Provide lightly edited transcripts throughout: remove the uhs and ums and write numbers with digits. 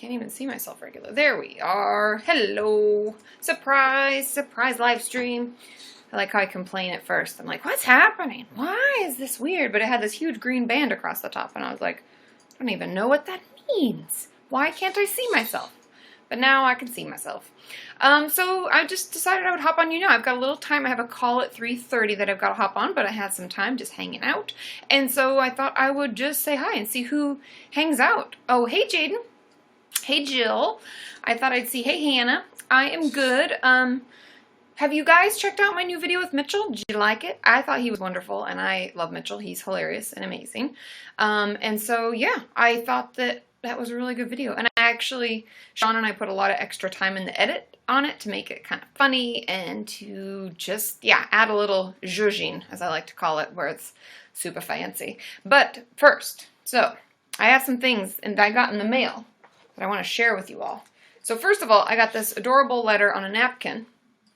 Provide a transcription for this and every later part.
can't even see myself regular. There we are. Hello. Surprise, surprise live stream. I like how I complain at first. I'm like, what's happening? Why is this weird? But it had this huge green band across the top, and I was like, I don't even know what that means. Why can't I see myself? But now I can see myself. So I just decided I would hop on YouNow. I've got a little time. I have a call at 3:30 that I've got to hop on, but I had some time just hanging out. And so I thought I would just say hi and see who hangs out. Oh, hey, Jaden. Hey, Jill. I thought I'd see, hey, Hannah. I am good. Have you guys checked out my new video with Mitchell? Did you like it? I thought he was wonderful, and I love Mitchell. He's hilarious and amazing. And so, yeah, I thought that was a really good video. And Sean and I put a lot of extra time in the edit on it to make it kind of funny and to just, yeah, add a little zhuzhing, as I like to call it, where it's super fancy. But first, so I have some things and I got in the mail that I want to share with you all. So first of all, I got this adorable letter on a napkin.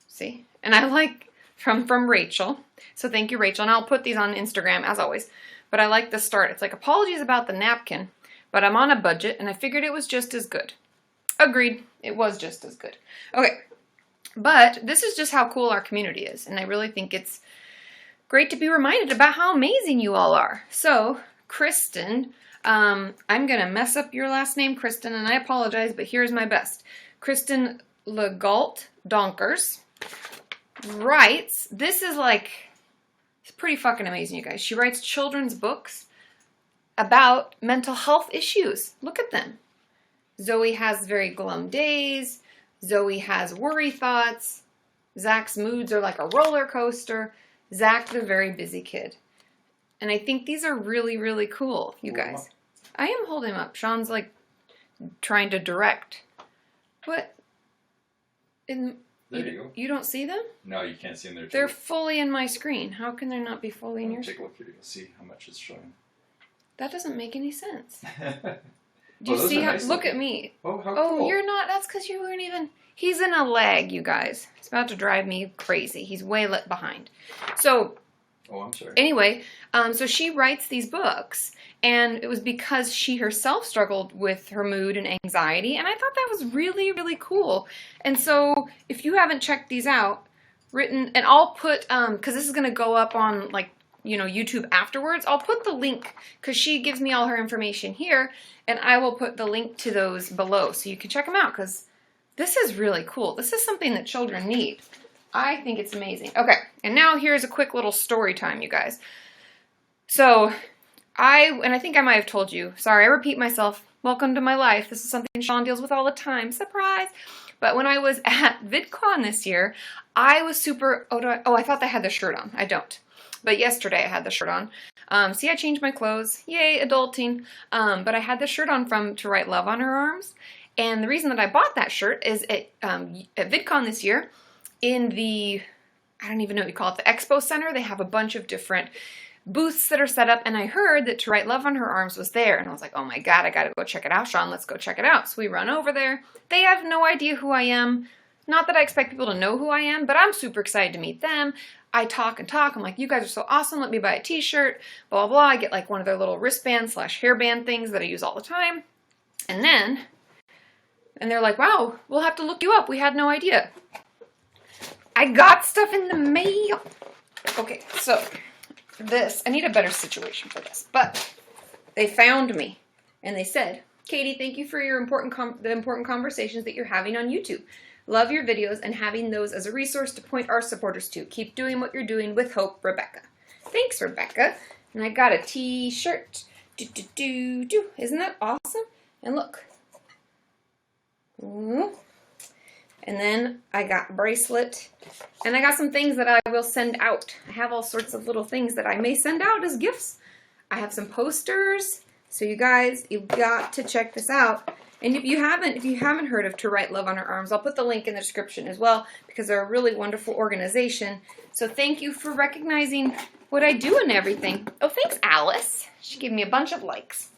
See? And I like from Rachel. So thank you, Rachel. And I'll put these on Instagram, as always. But I like the start. It's like, apologies about the napkin, but I'm on a budget, and I figured it was just as good. Agreed. It was just as good. Okay. But this is just how cool our community is. And I really think it's great to be reminded about how amazing you all are. So, Kristen, I'm going to mess up your last name, Kristen, and I apologize, but here's my best. Kristen Legault Donkers writes, this is like, it's pretty fucking amazing, you guys. She writes children's books about mental health issues. Look at them. Zoe has very glum days. Zoe has worry thoughts. Zach's moods are like a roller coaster. Zach, the very busy kid. And I think these are really, really cool, you guys. I am holding them up. Sean's like trying to direct. What? There you go. You don't see them? No, you can't see them there too. They're fully in my screen. How can they not be fully in yours? Take a look here. You'll see how much it's showing. That doesn't make any sense. Do Well, you see how? nice Look looking. at me. Oh, how Oh, cool. you're not. That's because you weren't even. He's in a lag, you guys. It's about to drive me crazy. He's way behind. So. Oh, I'm sorry. Anyway, so she writes these books, and it was because she herself struggled with her mood and anxiety, and I thought that was really, really cool. And so, if you haven't checked these out, and I'll put, because this is going to go up on, like, you know, YouTube afterwards, I'll put the link, because she gives me all her information here, and I will put the link to those below, so you can check them out, because this is really cool. This is something that children need. I think it's amazing. Okay, and now here's a quick little story time, you guys. So, I think I might have told you, sorry, I repeat myself, welcome to my life. This is something Sean deals with all the time, surprise. But when I was at VidCon this year, I was super, I thought I had the shirt on. I don't. But yesterday I had the shirt on. See, I changed my clothes. Yay, adulting. But I had the shirt on from To Write Love on Her Arms. And the reason that I bought that shirt is at VidCon this year, in the, I don't even know what you call it, the Expo Center, they have a bunch of different booths that are set up, and I heard that To Write Love on Her Arms was there, and I was like, oh my god, I gotta go check it out, Sean, let's go check it out. So we run over there. They have no idea who I am. Not that I expect people to know who I am, but I'm super excited to meet them. I talk and talk. I'm like, you guys are so awesome. Let me buy a t-shirt, blah, blah, blah. I get like one of their little wristband / hairband things that I use all the time. And they're like, wow, we'll have to look you up. We had no idea. I got stuff in the mail. Okay, so I need a better situation for this, but they found me and they said, Katie, thank you for your important conversations that you're having on YouTube. Love your videos and having those as a resource to point our supporters to. Keep doing what you're doing with hope, Rebecca. Thanks, Rebecca. And I got a t-shirt. Isn't that awesome? And look. Ooh. And then I got a bracelet, and I got some things that I will send out. I have all sorts of little things that I may send out as gifts. I have some posters, so you guys, you've got to check this out. And if you haven't heard of To Write Love on Her Arms, I'll put the link in the description as well, because they're a really wonderful organization. So thank you for recognizing what I do and everything. Oh, thanks, Alice. She gave me a bunch of likes.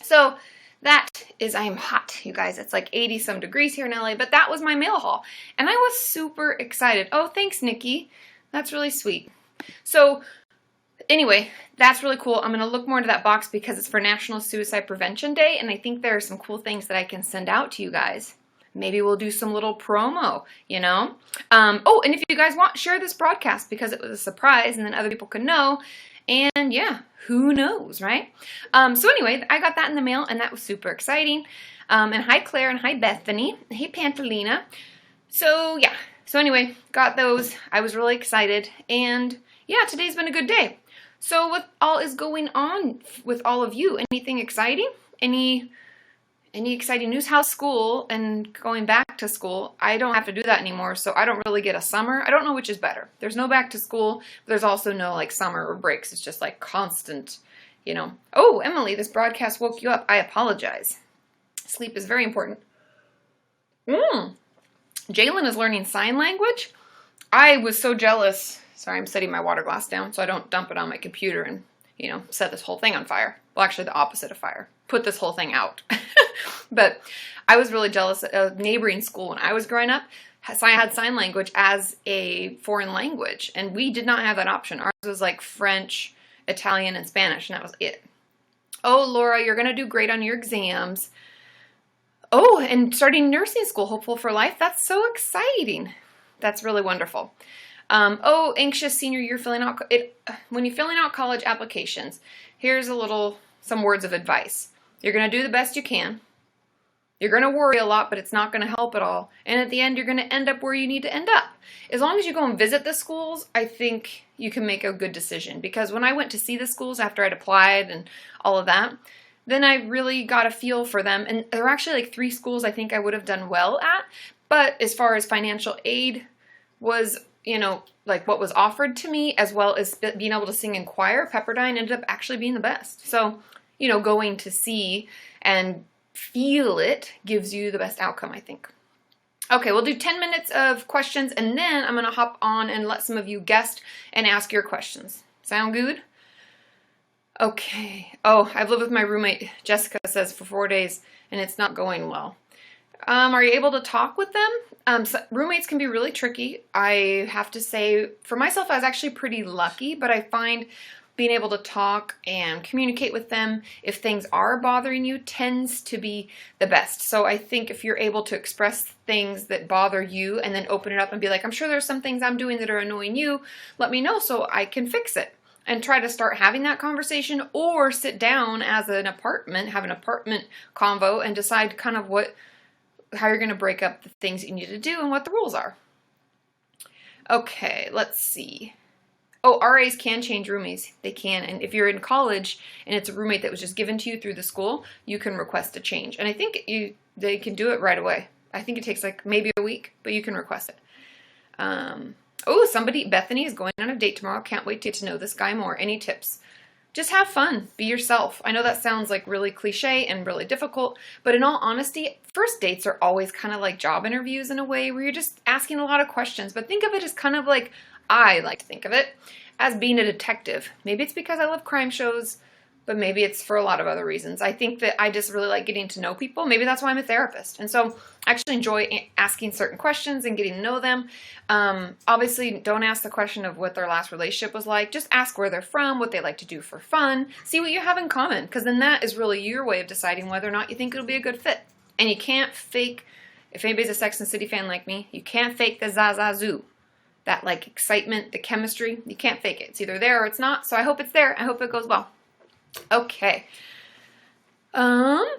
So that is, I am hot, you guys. It's like 80-some degrees here in LA, but that was my mail haul. And I was super excited. Oh, thanks, Nikki. That's really sweet. So Anyway, that's really cool. I'm going to look more into that box because it's for National Suicide Prevention Day, and I think there are some cool things that I can send out to you guys. Maybe we'll do some little promo, you know? Oh, and if you guys want, share this broadcast because it was a surprise and then other people can know. And yeah, who knows, right? So anyway, I got that in the mail and that was super exciting. And hi Claire and hi Bethany. Hey Pantalina. So yeah, so anyway, got those. I was really excited. And yeah, today's been a good day. So what all is going on with all of you? Anything exciting? Any exciting news? How's school and going back to school? I don't have to do that anymore, so I don't really get a summer. I don't know which is better. There's no back to school, but there's also no like summer or breaks. It's just like constant, you know. Oh, Emily, this broadcast woke you up. I apologize. Sleep is very important. Jalen is learning sign language. I was so jealous. Sorry, I'm setting my water glass down so I don't dump it on my computer and, you know, set this whole thing on fire. Well, actually the opposite of fire. Put this whole thing out. But I was really jealous of neighboring school when I was growing up. So I had sign language as a foreign language, and we did not have that option. Ours was like French, Italian, and Spanish, and that was it. Oh, Laura, you're going to do great on your exams. Oh, and starting nursing school, hopeful for life. That's so exciting. That's really wonderful. Oh, anxious senior year filling out when you're filling out college applications, here's some words of advice. You're going to do the best you can. You're going to worry a lot, but it's not going to help at all. And at the end, you're going to end up where you need to end up. As long as you go and visit the schools, I think you can make a good decision. Because when I went to see the schools after I'd applied and all of that, then I really got a feel for them. And there were actually like 3 schools I think I would have done well at. But as far as financial aid was, you know, like what was offered to me, as well as being able to sing in choir, Pepperdine ended up actually being the best. So, you know, going to see and feel it gives you the best outcome, I think. Okay, we'll do 10 minutes of questions, and then I'm going to hop on and let some of you guest and ask your questions. Sound good? Okay. Oh, I've lived with my roommate, Jessica says, for 4 days, and it's not going well. Are you able to talk with them? So roommates can be really tricky. I have to say, for myself, I was actually pretty lucky, but I find being able to talk and communicate with them if things are bothering you tends to be the best. So I think if you're able to express things that bother you and then open it up and be like, I'm sure there's some things I'm doing that are annoying you, let me know so I can fix it. And try to start having that conversation, or sit down as an apartment, have an apartment convo and decide kind of how you're going to break up the things you need to do and what the rules are. Okay, let's see. Oh, RAs can change roommates. They can. And if you're in college and it's a roommate that was just given to you through the school, you can request a change. And I think they can do it right away. I think it takes like maybe a week, but you can request it. Bethany is going on a date tomorrow. Can't wait to get to know this guy more. Any tips? Just have fun. Be yourself. I know that sounds like really cliche and really difficult, but in all honesty, first dates are always kind of like job interviews in a way where you're just asking a lot of questions, but think of it as kind of like, I like to think of it as being a detective. Maybe it's because I love crime shows, but maybe it's for a lot of other reasons. I think that I just really like getting to know people. Maybe that's why I'm a therapist. And so I actually enjoy asking certain questions and getting to know them. Obviously, don't ask the question of what their last relationship was like. Just ask where they're from, what they like to do for fun. See what you have in common, because then that is really your way of deciding whether or not you think it'll be a good fit. And you can't fake, if anybody's a Sex and the City fan like me, you can't fake the zazazoo. That like excitement, the chemistry, you can't fake it. It's either there or it's not. So I hope it's there. I hope it goes well. Okay. Okay,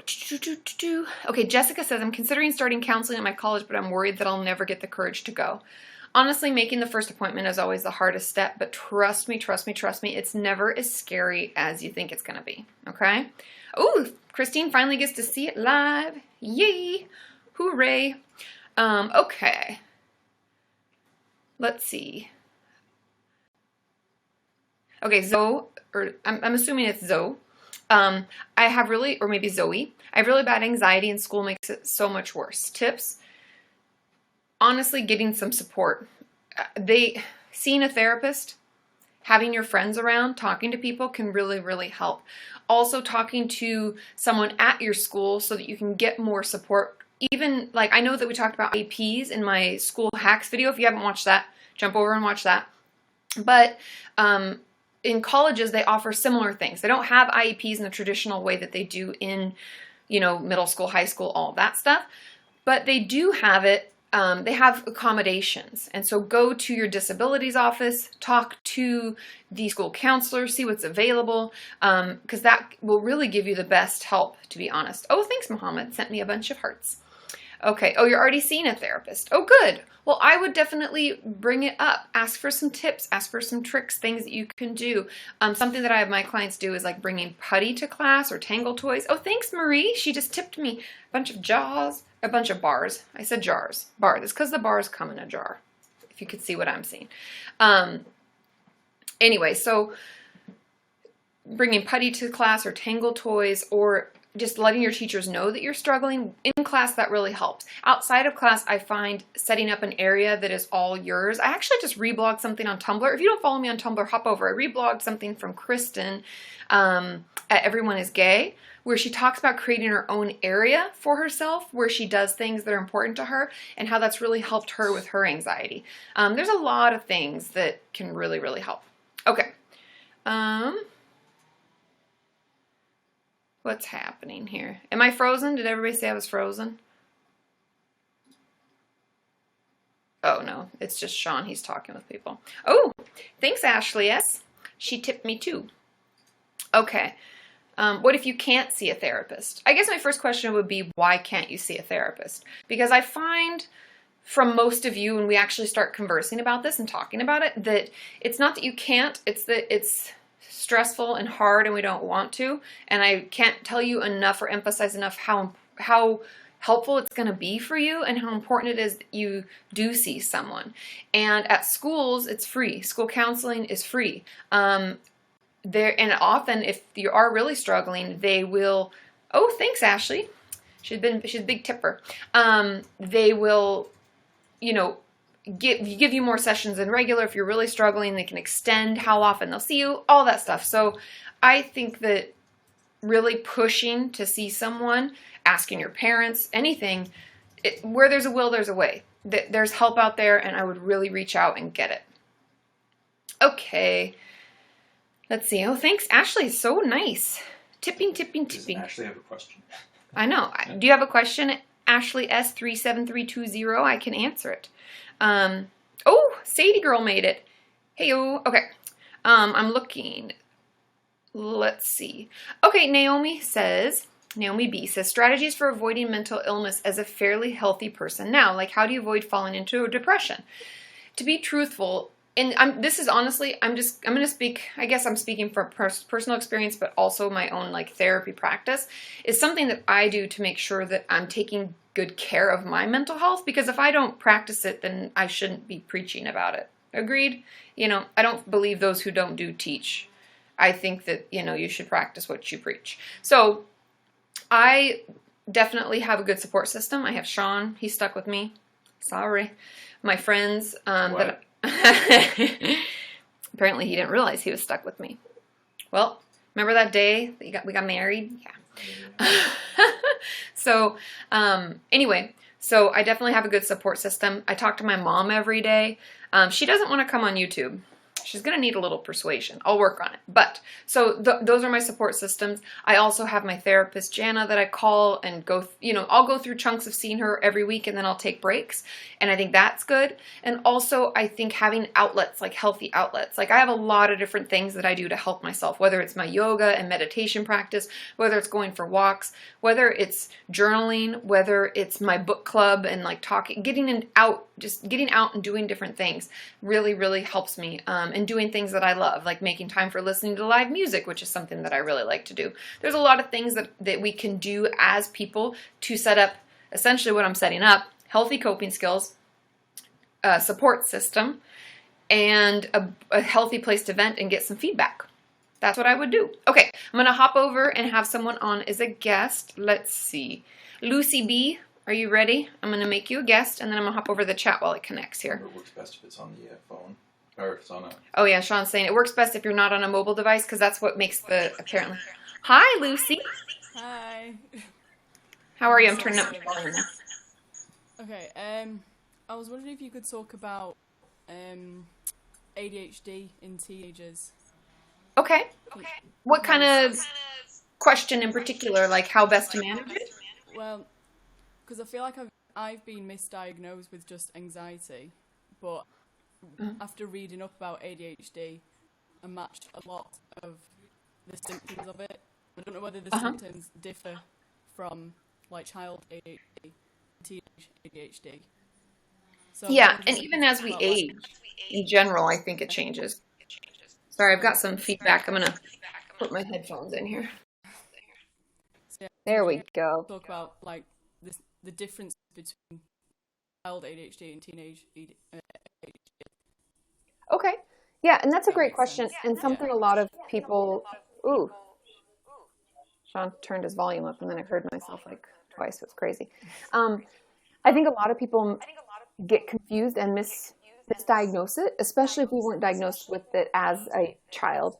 Jessica says, I'm considering starting counseling at my college, but I'm worried that I'll never get the courage to go. Honestly, making the first appointment is always the hardest step, but trust me, it's never as scary as you think it's going to be. Okay? Oh, Christine finally gets to see it live. Yay! Hooray! Okay. Let's see. Okay, Zoe, or I'm assuming it's Zoe. I have really, or maybe Zoe, I have really bad anxiety and school makes it so much worse. Tips? Honestly, getting some support. Seeing a therapist, having your friends around, talking to people can really, really help. Also talking to someone at your school so that you can get more support. Even, like, I know that we talked about APs in my school hacks video. If you haven't watched that, jump over and watch that. But in colleges, they offer similar things. They don't have IEPs in the traditional way that they do in, middle school, high school, all of that stuff. But they do have it. They have accommodations. And so go to your disabilities office, talk to the school counselor, see what's available, because that will really give you the best help, to be honest. Oh, thanks, Mohammed. Sent me a bunch of hearts. Okay. Oh, you're already seeing a therapist. Oh, good. Well, I would definitely bring it up. Ask for some tips. Ask for some tricks, things that you can do. Something that I have my clients do is like bringing putty to class or Tangle toys. Oh, thanks, Marie. She just tipped me a bunch of a bunch of bars. I said jars. Bar. That's because the bars come in a jar, if you could see what I'm seeing. Anyway, so bringing putty to class or Tangle toys, or just letting your teachers know that you're struggling. In class, that really helps. Outside of class, I find setting up an area that is all yours. I actually just reblogged something on Tumblr. If you don't follow me on Tumblr, hop over. I reblogged something from Kristen at Everyone is Gay, where she talks about creating her own area for herself, where she does things that are important to her, and how that's really helped her with her anxiety. There's a lot of things that can really, really help. Okay. What's happening here? Am I frozen? Did everybody say I was frozen? Oh, no. It's just Sean. He's talking with people. Oh, thanks, Ashley S. She tipped me too. Okay. What if you can't see a therapist? I guess my first question would be, why can't you see a therapist? Because I find from most of you, when we actually start conversing about this and talking about it, that it's not that you can't, it's that it's stressful and hard and we don't want to. And I can't tell you enough or emphasize enough how helpful it's going to be for you and how important it is that you do see someone. And at schools, it's free. School counseling is free. And often, if you are really struggling, they will. Oh, thanks, Ashley. She's a big tipper. They will, give you more sessions than regular. If you're really struggling, they can extend how often they'll see you, all that stuff. So I think that really pushing to see someone, asking your parents, anything, where there's a will, there's a way. There's help out there, and I would really reach out and get it. Okay. Let's see. Oh, thanks, Ashley. So nice. Tipping. Does Ashley have a question? I know. Do you have a question, Ashley S37320? I can answer it. Oh, Sadie girl made it. Hey-o. Okay. I'm looking. Let's see. Okay, Naomi B says, strategies for avoiding mental illness as a fairly healthy person now. Like, how do you avoid falling into a depression? To be truthful, and this is honestly, I'm going to speak, I guess I'm speaking from personal experience, but also my own therapy practice, is something that I do to make sure that I'm taking good care of my mental health, because if I don't practice it, then I shouldn't be preaching about it. Agreed? I don't believe those who don't do teach. I think that, you should practice what you preach. So I definitely have a good support system. I have Sean. He's stuck with me. Sorry. My friends, that apparently he didn't realize he was stuck with me. Well, remember that day that we got married? Yeah. So, anyway, so I definitely have a good support system. I talk to my mom every day. She doesn't want to come on YouTube. She's going to need a little persuasion. I'll work on it. But, so those are my support systems. I also have my therapist, Jana, that I call and go, I'll go through chunks of seeing her every week, and then I'll take breaks. And I think that's good. And also, I think having outlets, like healthy outlets. Like, I have a lot of different things that I do to help myself, whether it's my yoga and meditation practice, whether it's going for walks, whether it's journaling, whether it's my book club and talking, getting out and doing different things really, really helps me. And doing things that I love, like making time for listening to live music, which is something that I really like to do. There's a lot of things that we can do as people to set up essentially what I'm setting up: healthy coping skills, a support system, and a healthy place to vent and get some feedback. That's what I would do. Okay, I'm going to hop over and have someone on as a guest. Let's see. Lucy B, are you ready? I'm going to make you a guest, and then I'm going to hop over the chat while it connects here. It works best if it's on the phone. Or if it's on a... Oh, yeah, Sean's saying it works best if you're not on a mobile device, because that's what makes the, apparently. Hi, Lucy. Hi. How are you? I'm turning up my volume now. Okay, I was wondering if you could talk about ADHD in teenagers. Okay. What kind of question in particular, like how best to manage it? Well, because I feel like I've been misdiagnosed with just anxiety, but after reading up about ADHD, I matched a lot of the symptoms of it. I don't know whether the symptoms differ from like child ADHD, teenage ADHD. So Yeah, and even as we age, in general, I think it changes. Sorry, I've got some feedback. I'm gonna put my headphones in here. So, yeah, There we go. talk about like the difference between child ADHD and teenage ADHD. Okay. Yeah, and that's a That great makes question, sense. and something a lot of people. Ooh, Sean turned his volume up, and then I heard myself like twice. It was crazy. I think a lot of people get confused and misdiagnose it, especially if we weren't diagnosed with it as a child.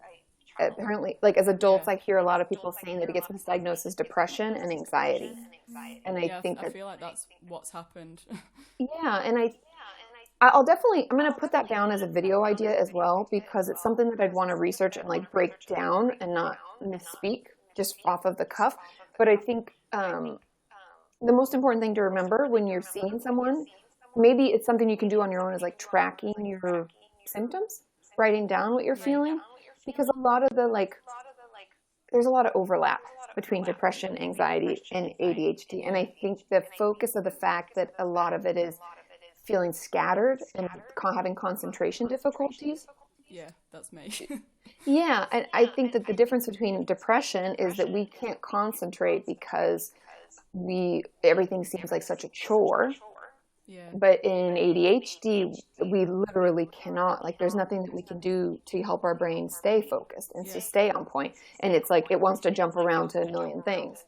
Apparently, like as adults, I hear a lot of people saying that it gets misdiagnosed as depression and anxiety, and I think I that feel like that's what's happened. yeah, and I'm going to put that down as a video idea as well, because it's something that I'd want to research and like break down and not misspeak just off of the cuff. But I think the most important thing to remember when you're seeing someone, maybe it's something you can do on your own, is like tracking your symptoms, writing down what you're feeling, because a lot of there's a lot of overlap between depression, anxiety, and ADHD. And I think the focus of the fact that a lot of it is feeling scattered and having concentration difficulties. Yeah, that's me. Yeah, and I think that the difference between depression is that we can't concentrate because everything seems like such a chore. Yeah. But in ADHD, we literally cannot, like there's nothing that we can do to help our brain stay focused and to stay on point. And it's like it wants to jump around to a million things.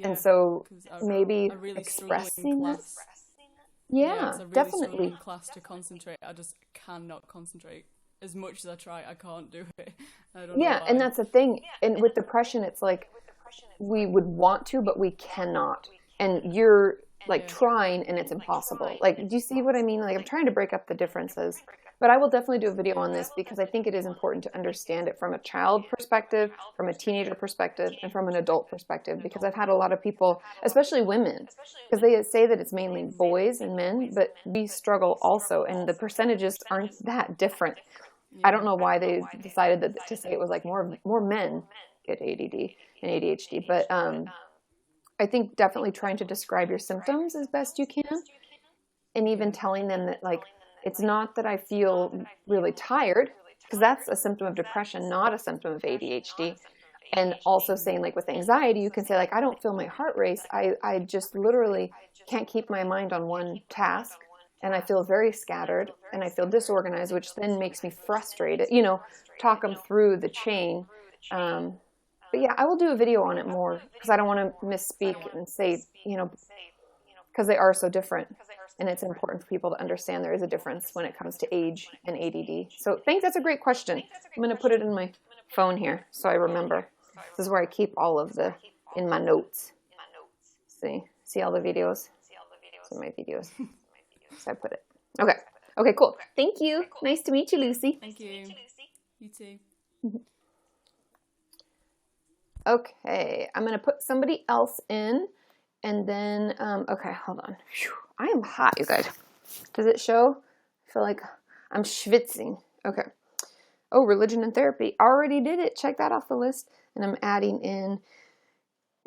And so maybe expressing that. Yeah, I really definitely. struggle in class to concentrate. I just cannot concentrate. As much as I try, I can't do it. I don't know why. And that's the thing. And with depression, it's like we would want to, but we cannot. And you're like trying and it's impossible. Like, do you see what I mean? Like, I'm trying to break up the differences. But I will definitely do a video on this because I think it is important to understand it from a child perspective, from a teenager perspective, and from an adult perspective. Because I've had a lot of people, especially women, because they say that it's mainly boys and men, but we struggle also. And the percentages aren't that different. I don't know why they decided to say it was like more men get ADD and ADHD. But I think definitely trying to describe your symptoms as best you can. And even telling them that, like, it's not that I feel really tired, because that's a symptom of depression, not a symptom of ADHD. And also saying, like, with anxiety, you can say, like, I don't feel my heart race. I just literally can't keep my mind on one task. And I feel very scattered and I feel disorganized, which then makes me frustrated, talk them through the chain. But yeah, I will do a video on it more because I don't want to misspeak and say, because they are so different. And it's important for people to understand there is a difference when it comes to age and ADD. So I think that's a great question. I'm going to put it in my phone here so I remember. This is where I keep all of in my notes. See all the videos? These are my videos. So I put it. Okay, cool. Thank you. Nice to meet you, Lucy. Thank you. You too. Okay, I'm going to put somebody else in. And then, okay, hold on. Whew, I am hot, you guys. Does it show? I feel like I'm schwitzing. Okay. Oh, religion and therapy. Already did it. Check that off the list. And I'm adding in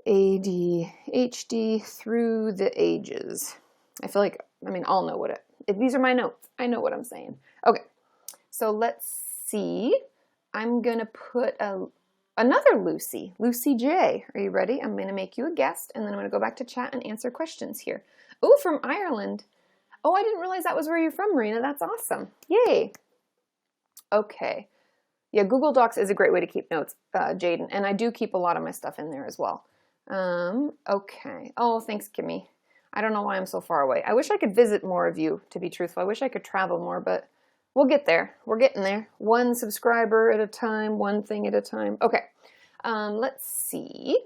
ADHD through the ages. I feel like, I'll know these are my notes. I know what I'm saying. Okay. So let's see. I'm going to put another Lucy J. Are you ready? I'm going to make you a guest, and then I'm going to go back to chat and answer questions here. Oh, from Ireland. Oh, I didn't realize that was where you're from, Marina. That's awesome. Yay. Okay. Yeah, Google Docs is a great way to keep notes, Jaden, and I do keep a lot of my stuff in there as well. Okay. Oh, thanks, Kimmy. I don't know why I'm so far away. I wish I could visit more of you, to be truthful. I wish I could travel more, but we'll get there. We're getting there. One subscriber at a time, one thing at a time. Okay, let's see.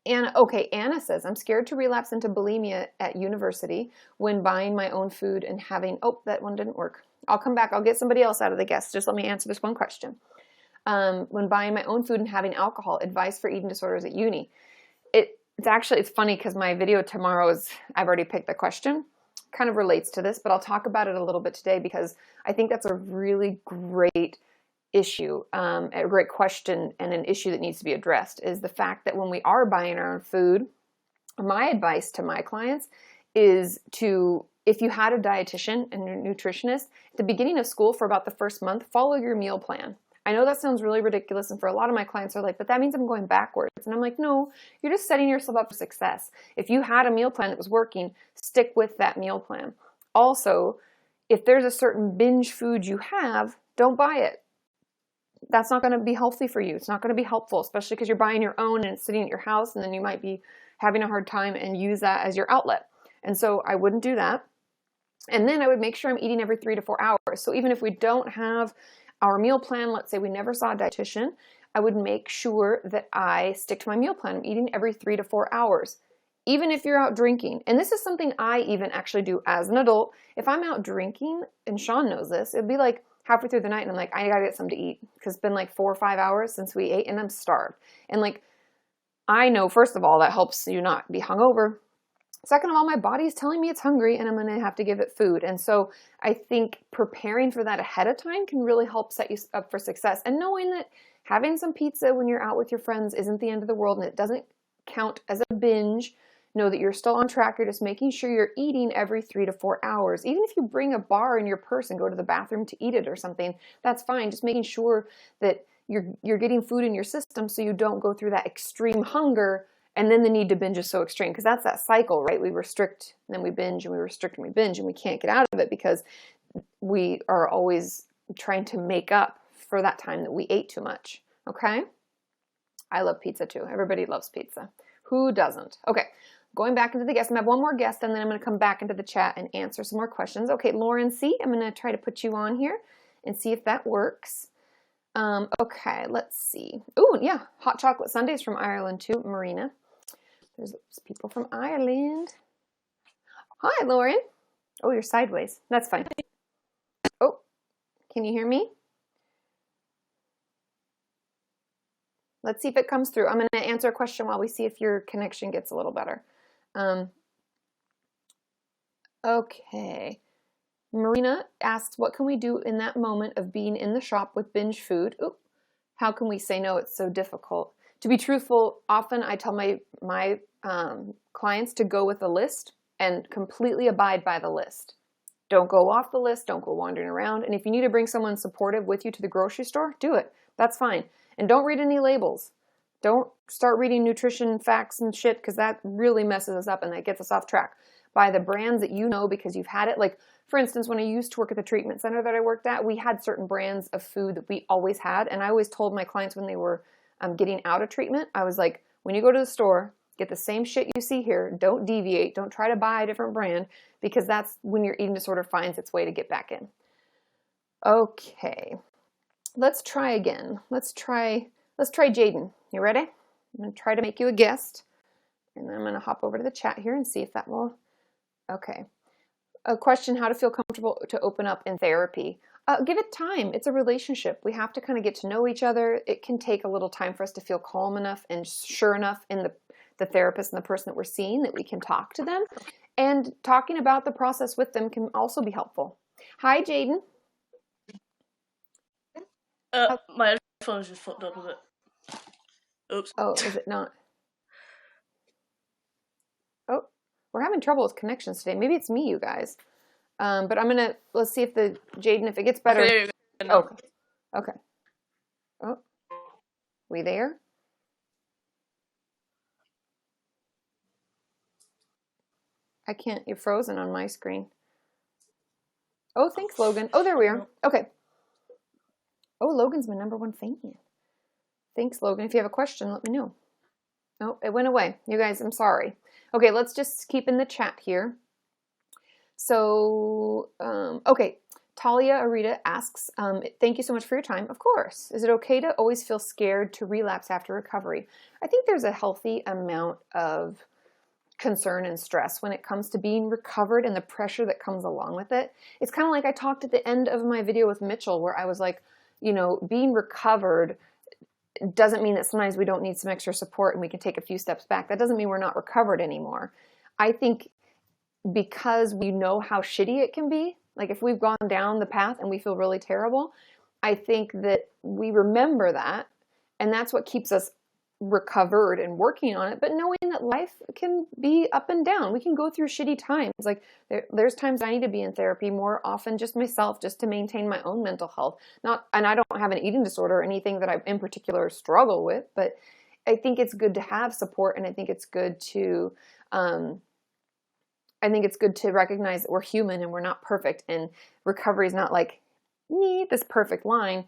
Anna says, I'm scared to relapse into bulimia at university when buying my own food and having, that one didn't work. I'll come back. I'll get somebody else out of the guests. Just let me answer this one question. when buying my own food and having alcohol. Advice for eating disorders at uni. It's funny because my video tomorrow I've already picked the question. Kind of relates to this, but I'll talk about it a little bit today because I think that's a really great issue, a great question, and an issue that needs to be addressed is the fact that when we are buying our own food, my advice to my clients is if you had a dietitian and a nutritionist, at the beginning of school for about the first month, follow your meal plan. I know that sounds really ridiculous, and for a lot of my clients are like, but that means I'm going backwards. And I'm like, no, you're just setting yourself up for success. If you had a meal plan that was working, stick with that meal plan. Also, if there's a certain binge food you have, don't buy it. That's not going to be healthy for you. It's not going to be helpful, especially because you're buying your own and it's sitting at your house, and then you might be having a hard time and use that as your outlet. And so I wouldn't do that. And then I would make sure I'm eating every 3 to 4 hours. So even if we don't have our meal plan, let's say we never saw a dietitian, I would make sure that I stick to my meal plan. I'm eating every 3 to 4 hours. Even if you're out drinking, and this is something I even actually do as an adult, if I'm out drinking, and Sean knows this, it'd be like halfway through the night and I'm like, I gotta get something to eat because it's been like 4 or 5 hours since we ate and I'm starved. And like, I know, first of all, that helps you not be hungover. Second of all, my body is telling me it's hungry and I'm going to have to give it food. And so I think preparing for that ahead of time can really help set you up for success. And knowing that having some pizza when you're out with your friends isn't the end of the world and it doesn't count as a binge. Know that you're still on track. You're just making sure you're eating every 3 to 4 hours. Even if you bring a bar in your purse and go to the bathroom to eat it or something, that's fine. Just making sure that you're getting food in your system so you don't go through that extreme hunger and then the need to binge is so extreme, because that's that cycle, right? We restrict and then we binge and we restrict and we binge and we can't get out of it because we are always trying to make up for that time that we ate too much. Okay? I love pizza too. Everybody loves pizza. Who doesn't? Okay. Going back into the guest. I have one more guest and then I'm going to come back into the chat and answer some more questions. Okay, Lauren C., I'm going to try to put you on here and see if that works. Okay, let's see. Oh, yeah, hot chocolate sundaes from Ireland too, Marina. There's people from Ireland. Hi, Lauren. Oh, you're sideways. That's fine. Oh, can you hear me? Let's see if it comes through. I'm going to answer a question while we see if your connection gets a little better. Okay. Marina asks, what can we do in that moment of being in the shop with binge food? Ooh, how can we say no? It's so difficult. To be truthful, often I tell my clients to go with a list and completely abide by the list. Don't go off the list. Don't go wandering around. And if you need to bring someone supportive with you to the grocery store, do it. That's fine. And don't read any labels. Don't start reading nutrition facts and shit because that really messes us up and that gets us off track. Buy the brands that you know because you've had it. Like, for instance, when I used to work at the treatment center that I worked at, we had certain brands of food that we always had. And I always told my clients when they were getting out of treatment, I was like, when you go to the store, get the same shit you see here. Don't deviate. Don't try to buy a different brand because that's when your eating disorder finds its way to get back in. Okay. Let's try again. Let's try Jaden. You ready? I'm going to try to make you a guest. And then I'm going to hop over to the chat here and see if that will. Okay. A question, how to feel comfortable to open up in therapy. Give it time. It's a relationship. We have to kind of get to know each other. It can take a little time for us to feel calm enough and sure enough in the therapist and the person that we're seeing that we can talk to them. And talking about the process with them can also be helpful. Hi, Jaden. My headphones just fucked up with it. Oops. Oh, is it not? Oh, we're having trouble with connections today. Maybe it's me, you guys. But let's see if Jaden, if it gets better. Okay, Okay. Oh, we there? I can't, you're frozen on my screen. Oh, thanks, Logan. Oh, there we are. Okay. Oh, Logan's my #1 fan. Thanks, Logan. If you have a question, let me know. Oh, it went away. You guys, I'm sorry. Okay, let's just keep in the chat here. So, okay. Talia Arita asks, thank you so much for your time. Of course. Is it okay to always feel scared to relapse after recovery? I think there's a healthy amount of concern and stress when it comes to being recovered and the pressure that comes along with it. It's kind of like I talked at the end of my video with Mitchell where I was like, you know, being recovered doesn't mean that sometimes we don't need some extra support and we can take a few steps back. That doesn't mean we're not recovered anymore. I think because we know how shitty it can be, like if we've gone down the path and we feel really terrible, I think that we remember that, and that's what keeps us recovered and working on it. But knowing that life can be up and down, we can go through shitty times. Like there's times I need to be in therapy more often, just myself, just to maintain my own mental health. And I don't have an eating disorder or anything that I in particular struggle with, but I think it's good to have support, and I think it's good to recognize that we're human and we're not perfect, and recovery is not like this perfect line.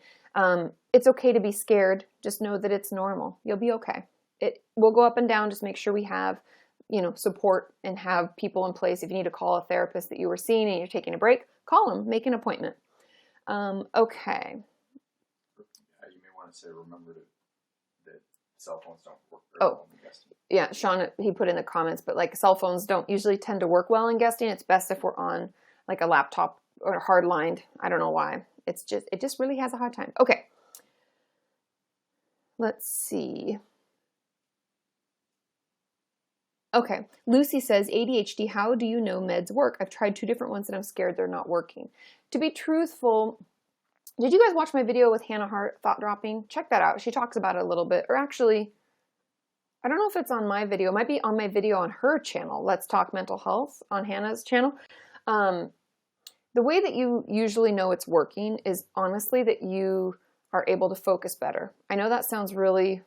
It's okay to be scared. Just know that it's normal. You'll be okay. It will go up and down. Just make sure we have, you know, support and have people in place. If you need to call a therapist that you were seeing and you're taking a break, call them, make an appointment. Okay. You may want to say, remember that cell phones don't work very well in guesting. Yeah, Sean, he put in the comments, but like cell phones don't usually tend to work well in guesting. It's best if we're on like a laptop or hard lined. I don't know why. It just really has a hard time. Okay. Let's see. Okay. Lucy says, ADHD, how do you know meds work? I've tried 2 different ones and I'm scared they're not working. To be truthful, did you guys watch my video with Hannah Hart, Thought Dropping? Check that out. She talks about it a little bit. Or actually, I don't know if it's on my video. It might be on my video on her channel, Let's Talk Mental Health, on Hannah's channel. The way that you usually know it's working is honestly that you are able to focus better. I know that sounds really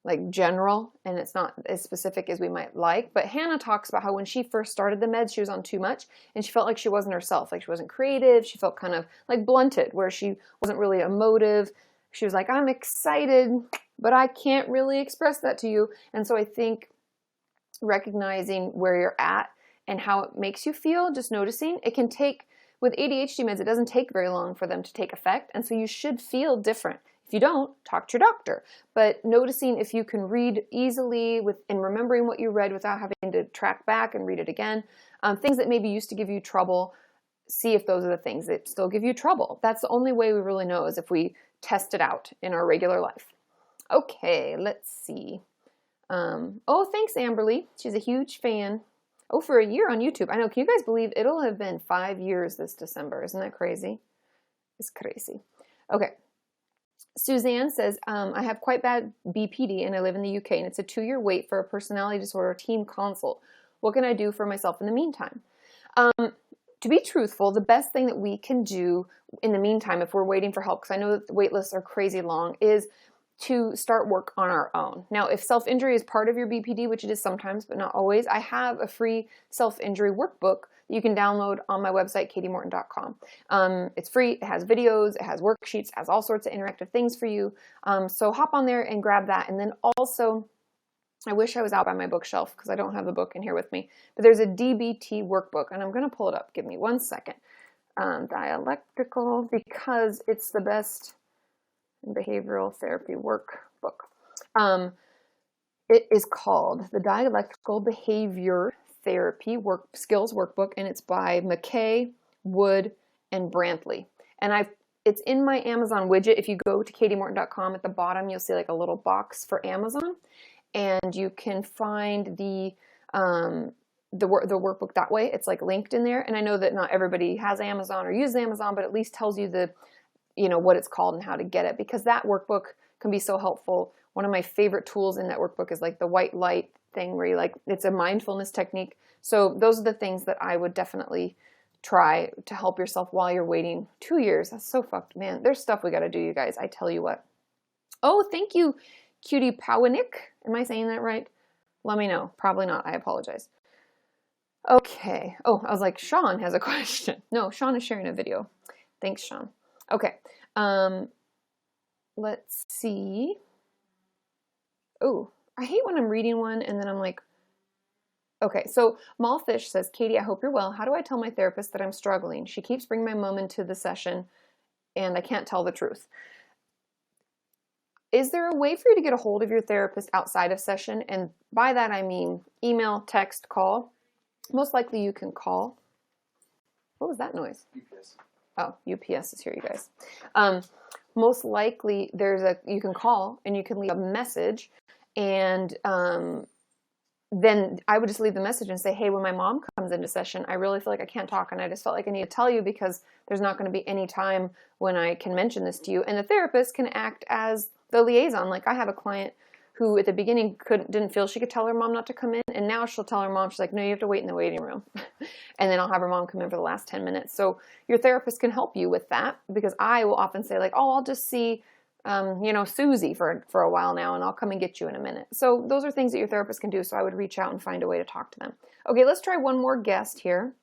like general and it's not as specific as we might like, but Hannah talks about how when she first started the meds, she was on too much and she felt like she wasn't herself, like she wasn't creative. She felt kind of like blunted, where she wasn't really emotive. She was like, I'm excited, but I can't really express that to you. And so I think recognizing where you're at and how it makes you feel, just noticing, it can take, with ADHD meds, it doesn't take very long for them to take effect. And so you should feel different. If you don't, talk to your doctor. But noticing if you can read easily and remembering what you read without having to track back and read it again. Things that maybe used to give you trouble, see if those are the things that still give you trouble. That's the only way we really know, is if we test it out in our regular life. Okay, let's see. Oh, thanks, Amberly. She's a huge fan. Oh, for a year on YouTube. I know. Can you guys believe it'll have been 5 years this December? Isn't that crazy? It's crazy. Okay. Suzanne says, I have quite bad BPD and I live in the UK, and it's a 2-year wait for a personality disorder team consult. What can I do for myself in the meantime? To be truthful, the best thing that we can do in the meantime, if we're waiting for help, because I know that the wait lists are crazy long, is to start work on our own. Now, if self-injury is part of your BPD, which it is sometimes, but not always, I have a free self-injury workbook that you can download on my website, katimorton.com. It's free, it has videos, it has worksheets, it has all sorts of interactive things for you. So hop on there and grab that. And then also, I wish I was out by my bookshelf because I don't have the book in here with me, but there's a DBT workbook, and I'm going to pull it up. Give me 1 second. Dialectical, because it's the best behavioral therapy workbook. It is called the Dialectical Behavior Therapy Skills Workbook, and it's by McKay, Wood, and Brantley. And it's in my Amazon widget. If you go to katimorton.com, at the bottom you'll see like a little box for Amazon, and you can find the workbook that way. It's like linked in there. And I know that not everybody has Amazon or uses Amazon, but at least tells you what it's called and how to get it, because that workbook can be so helpful. One of my favorite tools in that workbook is like the white light thing, where it's a mindfulness technique. So those are the things that I would definitely try to help yourself while you're waiting 2 years. That's so fucked, man. There's stuff we got to do, you guys. I tell you what. Oh, thank you, Cutie Powanik. Am I saying that right? Let me know. Probably not. I apologize. Okay. Oh, I was like, Sean has a question. No, Sean is sharing a video. Thanks, Sean. Okay. Let's see. Oh, I hate when I'm reading one and then I'm like, okay. So Mallfish says, Katie, I hope you're well. How do I tell my therapist that I'm struggling? She keeps bringing my mom into the session and I can't tell the truth. Is there a way for you to get a hold of your therapist outside of session? And by that, I mean email, text, call. Most likely you can call. What was that noise? UPS. Oh, UPS is here, you guys. most likely you can call and you can leave a message, and then I would just leave the message and say, hey, when my mom comes into session, I really feel like I can't talk, and I just felt like I need to tell you because there's not going to be any time when I can mention this to you. And the therapist can act as the liaison. Like I have a client who at the beginning didn't feel she could tell her mom not to come in, and now she'll tell her mom, she's like, no, you have to wait in the waiting room. And then I'll have her mom come in for the last 10 minutes. So your therapist can help you with that, because I will often say like, oh, I'll just see Susie for a while now, and I'll come and get you in a minute. So those are things that your therapist can do. So I would reach out and find a way to talk to them. Okay, let's try one more guest here.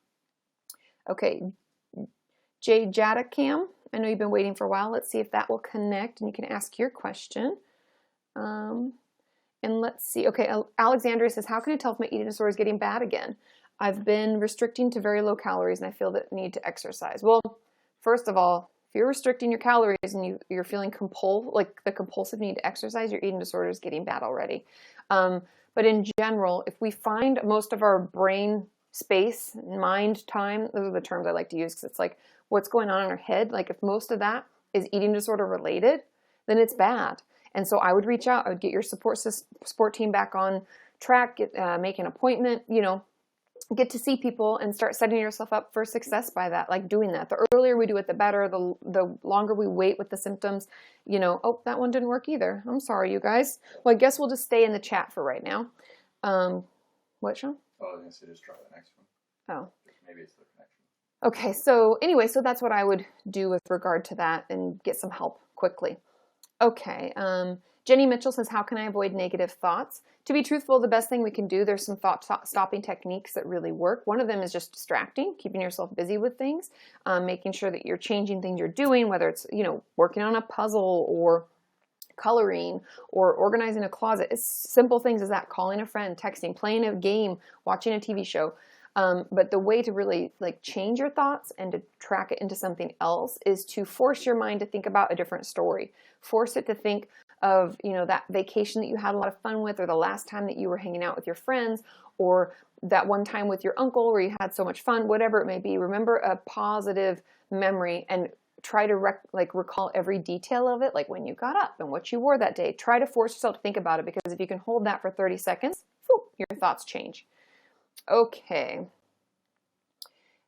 Okay, Jay Jadakam. I know you've been waiting for a while. Let's see if that will connect, and you can ask your question. And let's see. Okay, Alexandria says, how can I tell if my eating disorder is getting bad again? I've been restricting to very low calories, and I feel the need to exercise. Well, first of all, if you're restricting your calories and you're feeling the compulsive need to exercise, your eating disorder is getting bad already. But in general, if we find most of our brain space, mind time, those are the terms I like to use because it's like what's going on in our head. Like if most of that is eating disorder related, then it's bad. And so I would reach out. I would get your support team back on track, make an appointment, get to see people and start setting yourself up for success by that, like doing that. The earlier we do it, the better. The longer we wait with the symptoms, oh, that one didn't work either. I'm sorry, you guys. Well, I guess we'll just stay in the chat for right now. What, Sean? Oh, I was going to say just try the next one. Oh. Maybe it's the connection. Okay, so anyway, so that's what I would do with regard to that and get some help quickly. Okay, Jenny Mitchell says, how can I avoid negative thoughts? To be truthful, the best thing we can do, there's some thought-stopping techniques that really work. One of them is just distracting, keeping yourself busy with things, making sure that you're changing things you're doing, whether it's, working on a puzzle or coloring or organizing a closet. It's simple things as that, calling a friend, texting, playing a game, watching a TV show. But the way to really change your thoughts and to track it into something else is to force your mind to think about a different story. Force it to think of, that vacation that you had a lot of fun with, or the last time that you were hanging out with your friends, or that one time with your uncle where you had so much fun, whatever it may be. Remember a positive memory and try to recall every detail of it, like when you got up and what you wore that day. Try to force yourself to think about it, because if you can hold that for 30 seconds, your thoughts change. Okay.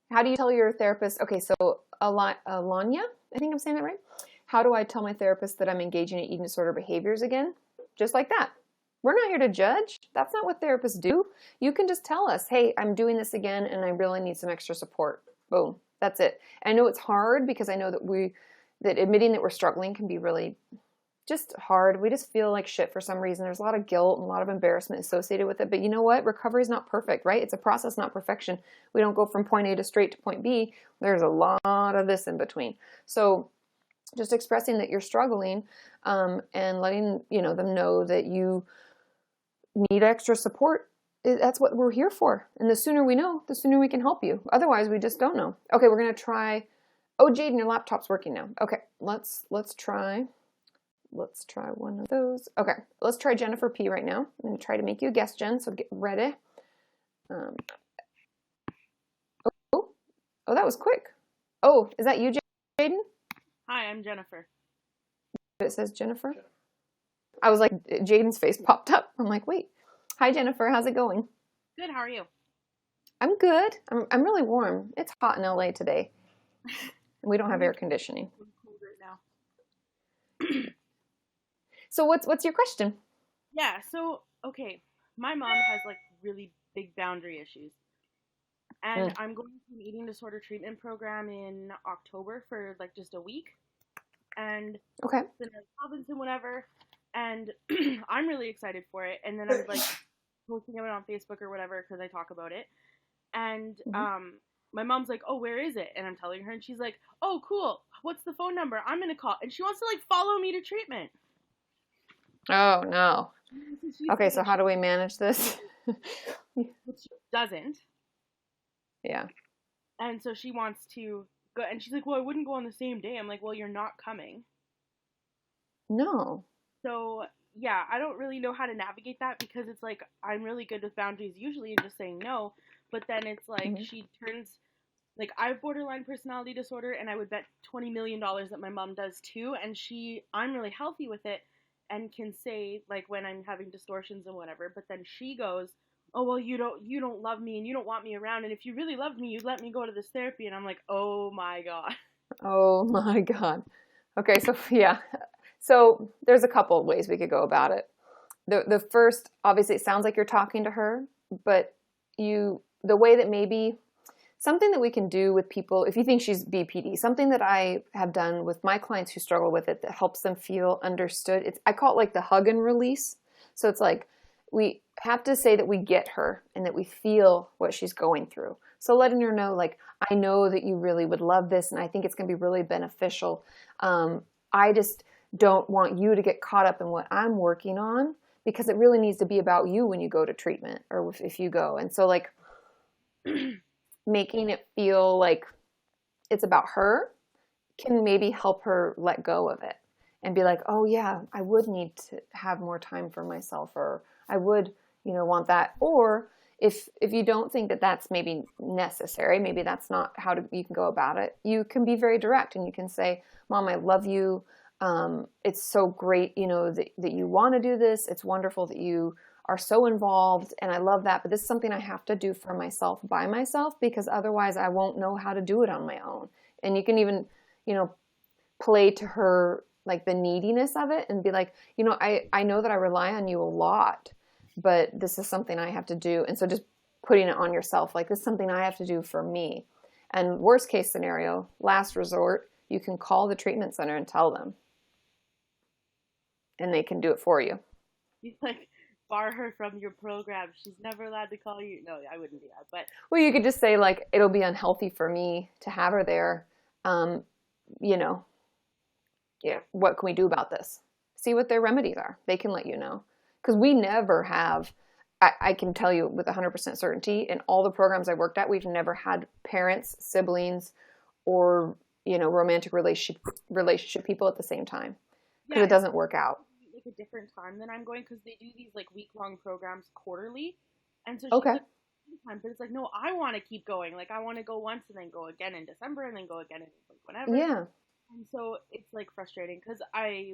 How do you tell your therapist? Okay, so Alanya, I think I'm saying that right. How do I tell my therapist that I'm engaging in eating disorder behaviors again? Just like that. We're not here to judge. That's not what therapists do. You can just tell us, hey, I'm doing this again and I really need some extra support. Boom. That's it. I know it's hard because I know that admitting that we're struggling can be really just hard. We just feel like shit for some reason. There's a lot of guilt and a lot of embarrassment associated with it. But you know what? Recovery is not perfect, right? It's a process, not perfection. We don't go from point A to straight to point B. There's a lot of this in between. So just expressing that you're struggling and letting them know that you need extra support. That's what we're here for. And the sooner we know, the sooner we can help you. Otherwise, we just don't know. Okay, we're going to try. Oh, Jaden, your laptop's working now. Okay, let's try. Let's try one of those. Okay, let's try Jennifer P right now. I'm going to try to make you a guest, Jen, so get ready. Oh, that was quick. Oh, is that you, Jaden? Hi, I'm Jennifer. It says Jennifer. I was like, Jaden's face popped up. I'm like, wait. Hi, Jennifer. How's it going? Good, how are you? I'm good. I'm really warm. It's hot in LA today. We don't have air conditioning. I'm cold right now. So what's your question? Yeah, so, okay, my mom has, really big boundary issues. And I'm going to an eating disorder treatment program in October for, just a week. And okay. It's in a province and whatever. And I'm really excited for it. And then I'm, posting it on Facebook or whatever because I talk about it. And my mom's like, oh, where is it? And I'm telling her, and she's like, oh, cool. What's the phone number? I'm going to call. And she wants to, follow me to treatment. Oh, no. Okay, so how do we manage this? Which she doesn't. Yeah. And so she wants to go, and she's like, well, I wouldn't go on the same day. I'm like, well, you're not coming. No. So, yeah, I don't really know how to navigate that because it's I'm really good with boundaries usually and just saying no. But then it's she turns like, I have borderline personality disorder, and I would bet $20 million that my mom does too. And I'm really healthy with it and can say, like, when I'm having distortions and whatever, but then she goes, oh, well, you don't love me and you don't want me around. And if you really loved me, you'd let me go to this therapy. And I'm like, oh my God. Oh my God. Okay, so yeah. So there's a couple of ways we could go about it. The first, obviously, it sounds like you're talking to her, but the way that maybe something that we can do with people, if you think she's BPD, something that I have done with my clients who struggle with it that helps them feel understood. I call it like the hug and release. So it's like we have to say that we get her and that we feel what she's going through. So letting her know, like, I know that you really would love this and I think it's going to be really beneficial. I just don't want you to get caught up in what I'm working on because it really needs to be about you when you go to treatment or if you go. And so like making it feel like it's about her can maybe help her let go of it and be like, oh yeah, I would need to have more time for myself, or I would, want that. Or if you don't think that that's maybe necessary, maybe that's not how you can go about it, you can be very direct and you can say, Mom, I love you. It's so great, that you want to do this. It's wonderful that you are so involved and I love that, but this is something I have to do for myself by myself because otherwise I won't know how to do it on my own. And you can even, play to her like the neediness of it and be like, I know that I rely on you a lot, but this is something I have to do. And so just putting it on yourself, like this is something I have to do for me. And worst case scenario, last resort, you can call the treatment center and tell them. And they can do it for you. You like bar her from your program. She's never allowed to call you. No, I wouldn't do that. But well, you could just say like, it'll be unhealthy for me to have her there. Yeah, what can we do about this? See what their remedies are. They can let you know. Because we never have, I can tell you with 100% certainty, in all the programs I worked at, we've never had parents, siblings, or, romantic relationship people at the same time. Because it doesn't work out. Like a different time than I'm going, because they do these like week-long programs quarterly. And so okay. Time, but it's like, no, I want to keep going. Like, I want to go once and then go again in December and then go again in like whenever. Yeah. And so it's like frustrating because I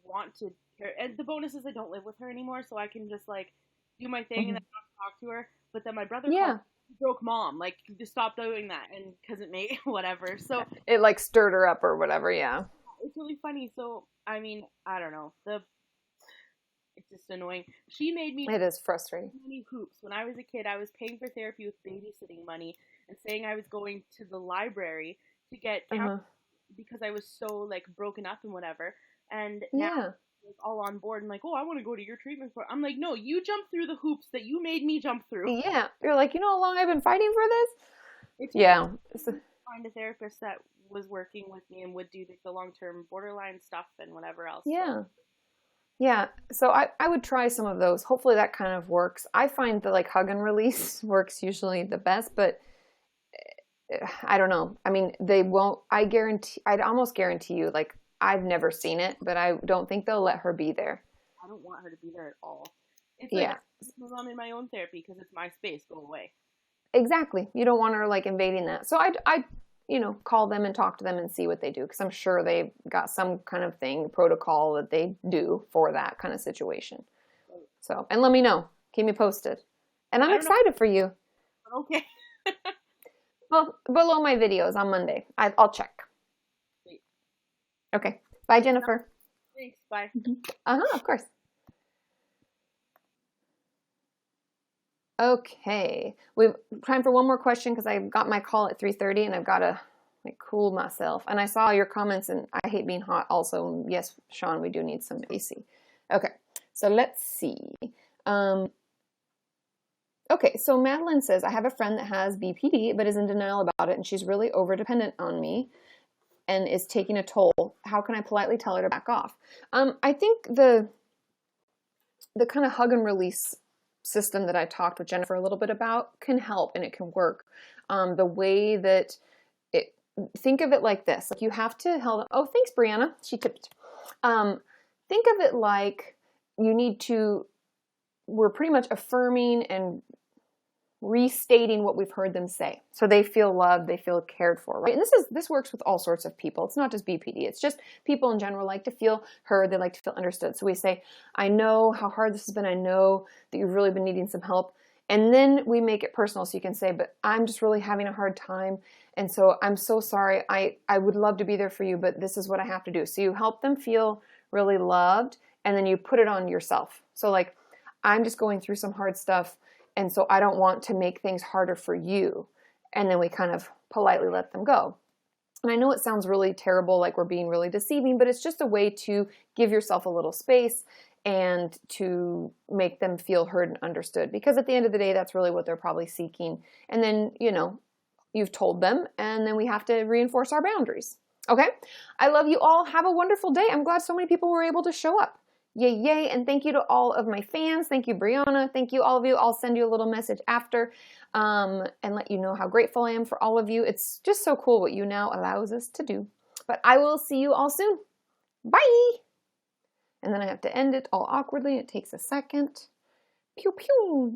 want to, and the bonus is I don't live with her anymore, so I can just like do my thing and then not talk to her. But then my brother called, broke mom, like just stop doing that, and because it made whatever. So it like stirred her up or whatever. Yeah. It's really funny. So I mean, I don't know. It's just annoying. She made me. It is frustrating. Many hoops. When I was a kid, I was paying for therapy with babysitting money and saying I was going to the library to get because I was so like broken up and whatever. And now it's all on board and like, oh, I want to go to your treatment for. I'm like, no, you jumped through the hoops that you made me jump through. Yeah, you're like, how long I've been fighting for this? Find a therapist that was working with me and would do the long-term borderline stuff and whatever else. Yeah. So. Yeah. So I would try some of those. Hopefully that kind of works. I find the like hug and release works usually the best, but I don't know. I mean, they won't, I'd almost guarantee you, like, I've never seen it, but I don't think they'll let her be there. I don't want her to be there at all. It's like, I'm in my own therapy because it's my space. Go away. Exactly. You don't want her like invading that. So I'd call them and talk to them and see what they do. Because I'm sure they've got some kind of protocol that they do for that kind of situation. So, and let me know. Keep me posted. And I'm excited for you. Okay. Well, below my videos on Monday. I'll check. Sweet. Okay. Bye, Jennifer. Thanks. Bye. Of course. Okay. We've time for one more question because I got my call at 3:30 and I've got to cool myself. And I saw your comments and I hate being hot also. Yes, Sean, we do need some AC. Okay. So let's see. Okay, so Madeline says, I have a friend that has BPD but is in denial about it and she's really over-dependent on me and is taking a toll. How can I politely tell her to back off? I think the kind of hug and release system that I talked with Jennifer a little bit about can help and it can work. The way that think of it like this, like you have to thanks Brianna, she tipped. Think of it like you need to, we're pretty much affirming and restating what we've heard them say. So they feel loved, they feel cared for, right? And this works with all sorts of people. It's not just BPD. It's just people in general like to feel heard, they like to feel understood. So we say, I know how hard this has been. I know that you've really been needing some help. And then we make it personal. So you can say, but I'm just really having a hard time. And so I'm so sorry. I would love to be there for you, but this is what I have to do. So you help them feel really loved, and then you put it on yourself. So like, I'm just going through some hard stuff, and so I don't want to make things harder for you. And then we kind of politely let them go. And I know it sounds really terrible, like we're being really deceiving, but it's just a way to give yourself a little space and to make them feel heard and understood. Because at the end of the day, that's really what they're probably seeking. And then, you know, you've told them, and then we have to reinforce our boundaries. Okay? I love you all. Have a wonderful day. I'm glad so many people were able to show up. Yay, yay. And thank you to all of my fans. Thank you, Brianna. Thank you, all of you. I'll send you a little message after and let you know how grateful I am for all of you. It's just so cool what YouNow allows us to do. But I will see you all soon. Bye. And then I have to end it all awkwardly. It takes a second. Pew, pew.